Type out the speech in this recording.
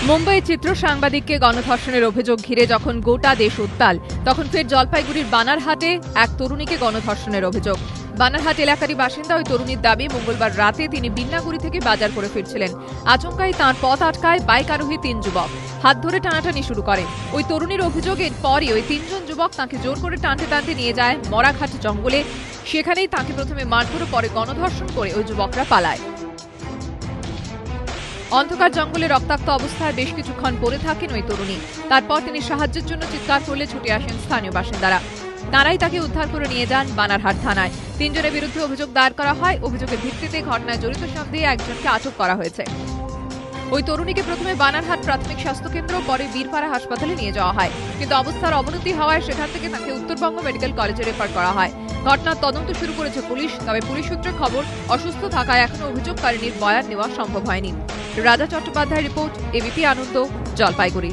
মুম্বাই চিত্র সাংবাদিককে গণধর্ষণের অভিযোগ ঘিরে যখন গোটা দেশ উত্তাল, তখন ফের জলপাইগুড়ির বানারহাটে এক তরুণীকে গণধর্ষণের অভিযোগ। বানারহাট এলাকারই বাসিন্দা ওই তরুণীর দাবি, মঙ্গলবার রাতে তিনি বিন্নাগুড়ি থেকে বাজার করে ফিরছিলেন। আচমকাই তাঁর পথ আটকায় বাইক আরোহী 3 যুবক, হাত ধরে টানাটানি শুরু করে। ওই তরুণীর অভিযোগের পরই ওই 3 জন যুবক তাঁকে জোর করে টানতে টানতে নিয়ে যায় মরাঘাট জঙ্গলে। সেখানেই তাঁকে প্রথমে মারধর, পরে গণধর্ষণ করে ওই যুবকরা পালায়। অন্ধকার জঙ্গলে রক্তাক্ত অবস্থায় বেশ কিছুক্ষণ পড়ে থাকেন ওই তরুণী। তারপর তিনি সাহায্যের জন্য চিৎকার করলে ছুটে আসেন স্থানীয় বাসিন্দারা। তারাই তাকে উদ্ধার করে নিয়ে যান বানারহাট থানায়। 3 জনের বিরুদ্ধে অভিযোগ দায়ের করা হয়। অভিযোগের ভিত্তিতে ঘটনায় জড়িত সন্দেহে একজনকে আটক করা হয়েছে। ওই তরুণীকে প্রথমে বানারহাট প্রাথমিক স্বাস্থ্যকেন্দ্র, পরে বীরপাড়া হাসপাতালে নিয়ে যাওয়া হয়, কিন্তু অবস্থার অবনতি হওয়ায় সেখান থেকে তাকে উত্তরবঙ্গ মেডিকেল কলেজে রেফার করা হয়। ঘটনার তদন্ত শুরু করেছে পুলিশ। তবে পুলিশ সূত্রে খবর, অসুস্থ থাকায় এখনো অভিযোগকারিনীর বয়ান নেওয়া সম্ভব হয়নি। রাজা চট্টোপাধ্যায় রিপোর্ট, এবিপি আনন্দ, জলপাইগুড়ি।